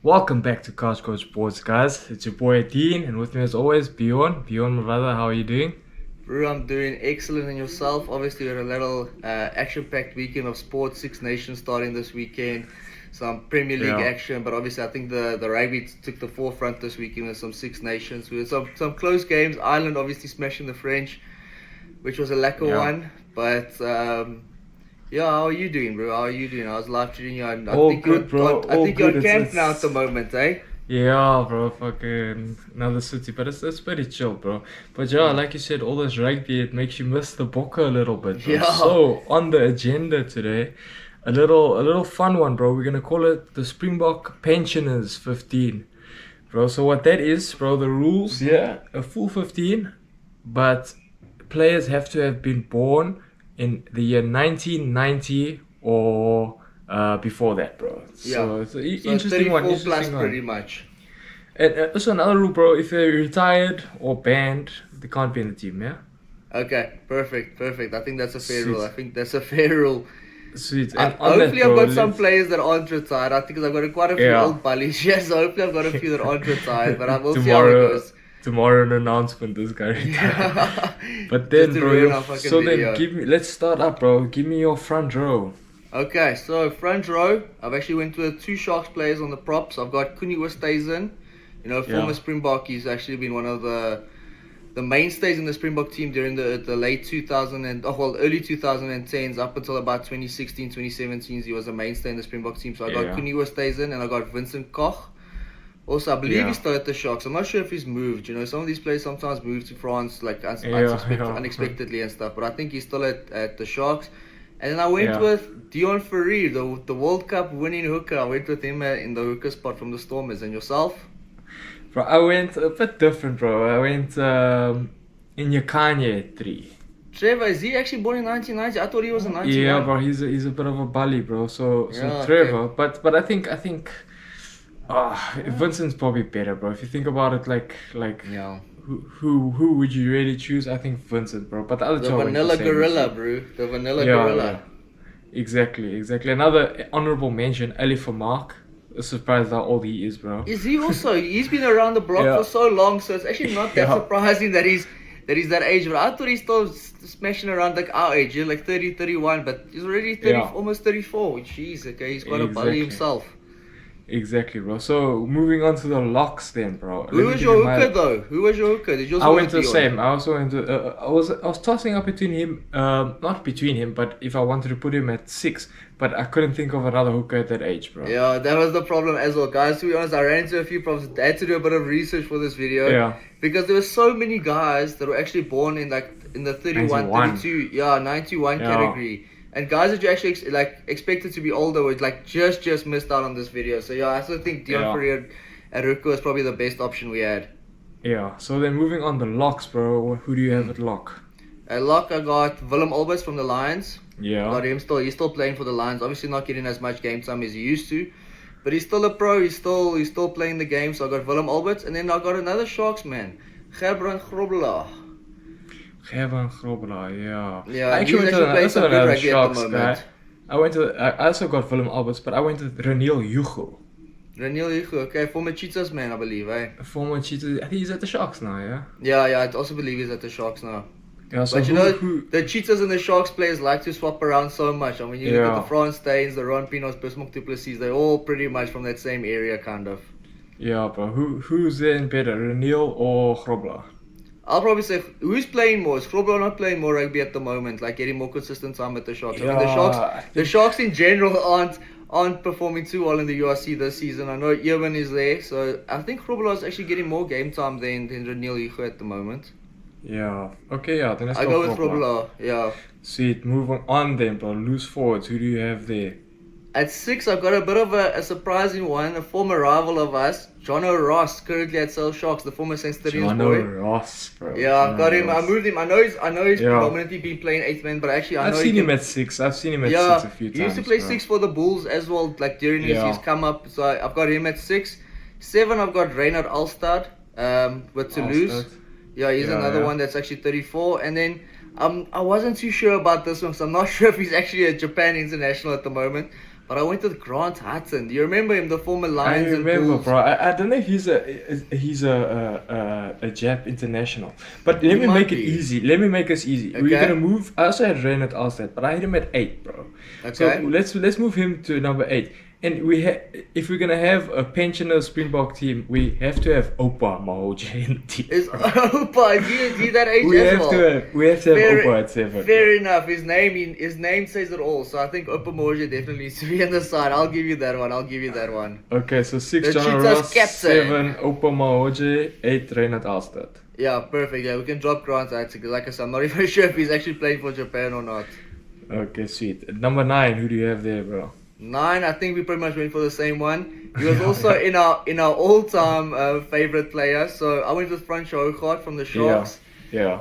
Welcome back to Couch Coach Sports, guys. It's your boy Dean, and with me as always, Bjorn. Bjorn, my brother, how are you doing? Bro, I'm doing excellent. And yourself? Obviously, we had a little action-packed weekend of sports. Six Nations starting this weekend. Some Premier League action, but obviously I think the rugby took the forefront this weekend with some Six Nations. We had some close games. Ireland obviously smashing the French, which was a lacquer one. But how are you doing, bro? How are you doing? How's life treating you? I think you're on camp now at the moment, eh? Yeah, bro, fucking another city, but it's pretty chill, bro. But yeah, like you said, all this rugby, it makes you miss the bokke a little bit, bro. Yeah. So on the agenda today, a little fun one, bro. We're gonna call it the Springbok Pensioners 15, bro. So what that is, bro, the rules, a full 15, but players have to have been born in the year 1990 or before that, bro. So it's an interesting one. Plus pretty much. And also another rule, bro, if they're retired or banned, they can't be in the team, yeah? Okay, perfect. I think that's a fair rule. Sweet. And hopefully I've got some players that aren't retired. I think I've got quite a few old bullies. Yes, hopefully I've got a few that aren't retired, but I will see how it goes. Tomorrow an announcement, this guy retired. But then, bro, let's start up, bro. Give me your front row. Okay, so front row, I've actually went with two Sharks players on the props. I've got Kuni Westhuizen, former Springbok. He's actually been one of the mainstays in the Springbok team during the late early 2010s up until about 2016, 2017. He was a mainstay in the Springbok team. So I got Kuni Westhuizen and I got Vincent Koch. Also, I believe he's still at the Sharks. I'm not sure if he's moved. Some of these players sometimes move to France like unexpectedly and stuff. But I think he's still at the Sharks. And then I went with Dion Ferreira, the World Cup winning hooker. I went with him in the hooker spot from the Stormers. And yourself? Bro, I went a bit different, bro. I went in Yakanye 3. Trevor, is he actually born in 1990? I thought he was in 91. Yeah, bro, he's a bit of a bully, bro. So Trevor, okay. But I think Vincent's probably better, bro. If you think about it, who would you really choose? I think Vincent, bro. But the other two vanilla gorilla, bro. The vanilla gorilla. Yeah. Exactly. Another honorable mention, Ali Vermaak. Surprised how old he is, bro. Is he also? He's been around the block for so long, so it's actually not that surprising that he's that age. But I thought he's still smashing around like our age, like 30, 31, but he's already almost 34. Jeez, okay, he's got a bully himself. Exactly, bro. So moving on to the locks, then, bro. Who was your hooker, though? Who was your hooker? Did you also I went to the same. I also went to. I was tossing up between him. Not between him, but if I wanted to put him at 6, but I couldn't think of another hooker at that age, bro. Yeah, that was the problem as well, guys. To be honest, I ran into a few problems. I had to do a bit of research for this video. Yeah. Because there were so many guys that were actually born in the 31, 32, 91 category. And guys that you actually expected to be older were just missed out on this video. So I still think Dion Ferreira at hooker was probably the best option we had. Yeah. So then moving on the locks, bro. Who do you have at lock? At lock, I got Willem Alberts from the Lions. Yeah. I got him still. He's still playing for the Lions. Obviously not getting as much game time as he used to, but he's still a pro. He's still playing the game. So I got Willem Alberts, and then I got another Sharks man, Gerbrand Grobelaar. Yeah. Yeah, I actually went to another Sharks guy. I also got Willem Alberts, but I went with Reniel Hugo. Reniel Hugo, okay, former Cheetahs man, I believe, eh? Former Cheetahs. I think he's at the Sharks now, yeah? Yeah, I also believe he's at the Sharks now. Yeah, so but the Cheetahs and the Sharks players like to swap around so much. I mean, you look at the Frans Steins, the Ron Pinos, Bismarck du Plessis, they're all pretty much from that same area, kind of. Yeah, but who's then better, Reniel or Grobelaar? I'll probably say, who's playing more? Is Grobelaar not playing more rugby at the moment, getting more consistent time at the Sharks? Yeah. I mean, the Sharks in general aren't performing too well in the URC this season. I know Ewan is there, so I think Grobelaar is actually getting more game time than Reniel Hugo at the moment. Yeah. Okay, yeah. Then I go with Grobelaar, yeah. Sweet. Moving on then, bro. Loose forwards. Who do you have there? At 6, I've got a bit of a surprising one. A former rival of us, Jono Ross, currently at Sale Sharks, the former Saints 30s boy. Jono Ross, bro. Yeah, I've got him. I moved him. I know he's predominantly been playing 8th man, but actually I've seen him at 6. I've seen him at 6 a few times. He used to play 6 for the Bulls as well, during his come up. So I've got him at 6. 7, I've got Reinhard Alstad with Toulouse. Yeah, he's another one that's actually 34. And then I wasn't too sure about this one, so I'm not sure if he's actually a Japan international at the moment. But I went with Grant Hutton. Do you remember him, the former Lions I remember, and Bulls? bro. I don't know if he's a Jap international. But let He me might make it be. easy. Let me make us easy. We're Okay. gonna move. I also had Reynard Alstead, but I had him at 8, bro. So Okay. let's move him to number 8. And if we're gonna have a pensioner Springbok team, we have to have Opa Mahoje in the team. Is bro. Opa, is he that age we as have well? to have Fair- Opa at 7. Fair enough. His name says it all. So I think Opa Moje definitely needs to be on the side. I'll give you that one. Okay, so 6 The John Cheetahs Ross, captain. 7 Opa Mahoje, 8 Reynard Alstead. Yeah, perfect. Yeah, we can drop Grant Hutton because, like I said, I'm not even sure if he's actually playing for Japan or not. Okay, sweet. At number 9, who do you have there, bro? 9, I think we pretty much went for the same one. He was also in our all-time favorite player. So I went with Francois Hougaard from the Sharks. Yeah.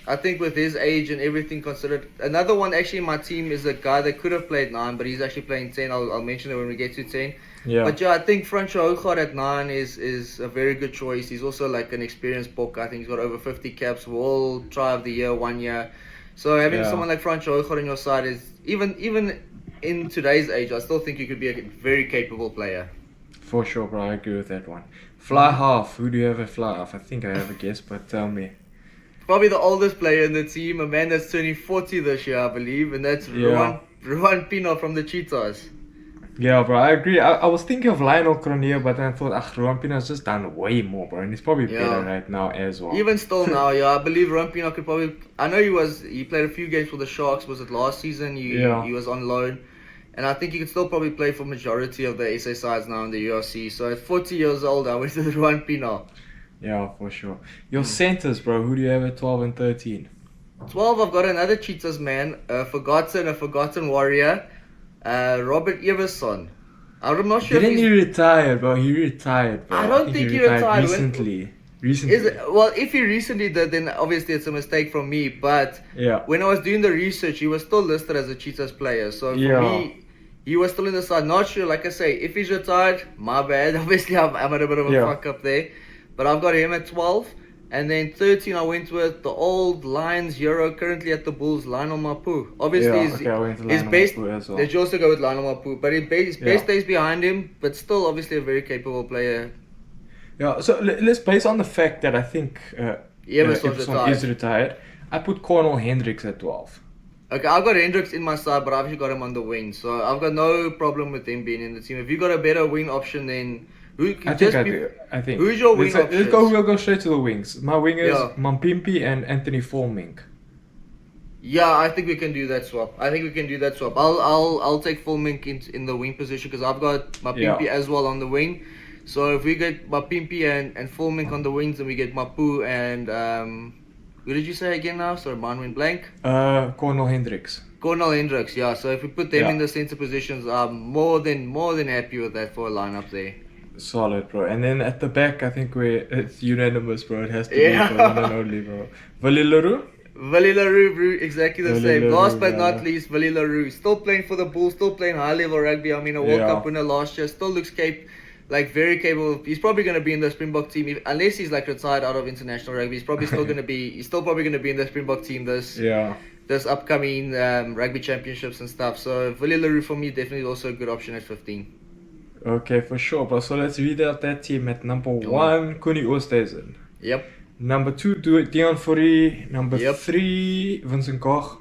I think with his age and everything considered, another one actually in my team is a guy that could have played 9, but he's actually playing 10. I'll mention it when we get to 10. Yeah. But yeah, I think Francois Hougaard at 9 is a very good choice. He's also like an experienced book. I think he's got over 50 caps, World Try of the Year 1 year. So having someone like Francois Hougaard on your side is even in today's age, I still think you could be a very capable player. For sure, bro. I agree with that one. Fly half. Who do you have at fly half? I think I have a guess, but tell me. Probably the oldest player in the team, a man that's turning 40 this year, I believe, and that's Ruan Pino from the Cheetahs. Yeah, bro. I agree. I was thinking of Lionel Cronje, but then I thought, Ruan Pino's just done way more, bro. And he's probably better right now as well. Even still now, I believe Ruan Pino could probably... I know he played a few games for the Sharks. Was it last season? He was on loan. And I think he could still probably play for majority of the SA sides now in the URC. So at 40 years old, I went with Ruan Pino. Yeah, for sure. Your centers, bro. Who do you have at 12 and 13? 12, I've got another Cheetahs man, a forgotten warrior, Robert Everson. I'm not sure Didn't if he retire, bro? He retired, bro. I don't think he retired. Recently. If he recently did, then obviously it's a mistake from me. But when I was doing the research, he was still listed as a Cheetahs player. So for me, he was still in the side. Not sure, like I say, if he's retired, my bad. Obviously, I'm at a bit of a fuck up there. But I've got him at 12. And then 13, I went with the old Lions hero, currently at the Bulls, Lionel Mapu. Obviously, I went to his Lionel best. Mapu as well. Did you also go with Lionel Mapu? But his best days behind him, but still obviously a very capable player. Yeah, so let's base on the fact that I think Everson is retired. I put Cornel Hendricks at 12. Okay, I've got Hendricks in my side, but I've actually got him on the wing. So I've got no problem with him being in the team. If you got a better wing option, then... I think. Who's your wing options? We'll go straight to the wings. My wingers, Mampimpi and Anthony Formink. Yeah, I think we can do that swap. I'll take Formink in the wing position because I've got Mampimpi as well on the wing. So if we get Mampimpi and Formink on the wings, and we get Mapu and who did you say again now? Sorry, mine went blank. Cornel Hendricks. Yeah. So if we put them in the center positions, I'm more than happy with that for a lineup there. Solid, bro. And then at the back, I think it's unanimous, bro. It has to be the one and only, bro. Willie Leroux, bro, exactly the same. Last but not least, Willie Leroux. Still playing for the Bulls, still playing high level rugby. I mean, a World Cup winner last year. Still looks very capable. He's probably going to be in the Springbok team, unless he's like retired out of international rugby. He's probably still going to be. He's still probably going to be in the Springbok team this upcoming Rugby Championships and stuff. So Willie Leroux for me definitely also a good option at 15. Okay, for sure, bro. So let's read out that team. At number 1, Connie Oosthuizen. Yep. Number 2, Deon Fourie. Number 3, Vincent Koch.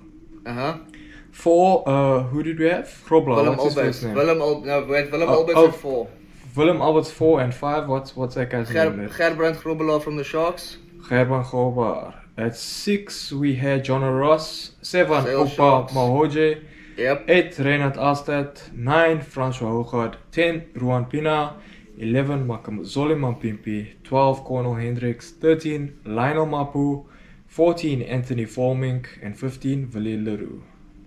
4, who did we have? Grobler. Willem Alberts. Willem Alberts at 4. Willem Alberts 4 and 5. What's that guy's name? Gerbrand Grobler from the Sharks. Gerbrand Grobler. At 6, we had John Ross. 7, Opa Mahoje. 8, Reynard Alstead. 9, Francois Hougaard. 10, Ruan Pina. 11, Makazole Mampimpi. 12, Cornel Hendricks. 13, Lionel Mapu. 14, Anthony Formink. And 15, Willie Leroux.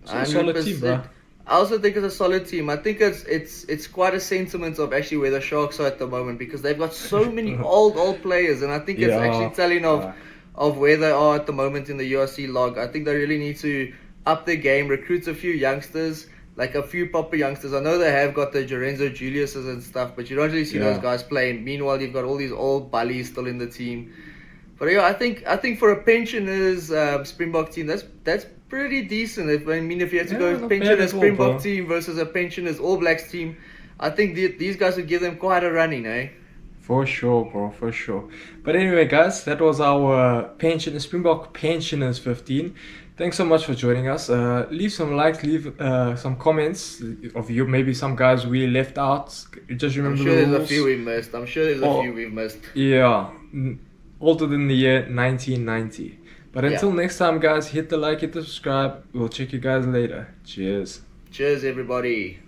So a solid team, bro. I also think it's a solid team. I think it's quite a sentiment of actually where the Sharks are at the moment, because they've got so many old players, and I think it's actually telling of where they are at the moment in the URC log. I think they really need to up their game, recruit a few youngsters, like a few proper youngsters. I know they have got the Lorenzo Juliuses and stuff, but you don't really see those guys playing. Meanwhile, you've got all these old bullies still in the team. But yeah, I think for a pensioners Springbok team, that's pretty decent. If you had to Yeah, go not bad pensioners at all, Springbok bro. team versus a pensioners All Blacks team, I think these guys would give them quite a running, eh? For sure, bro, for sure. But anyway, guys, that was our Springbok Pensioners 15. Thanks so much for joining us. Leave some likes, leave some comments of you. Maybe some guys we left out. Just I'm remember sure the there's a rules. few we missed. I'm sure there's a Oh. few we've missed. Yeah, altered in the year 1990. But until Yeah. next time, guys, hit the like, hit the subscribe. We'll check you guys later. Cheers. Cheers, everybody.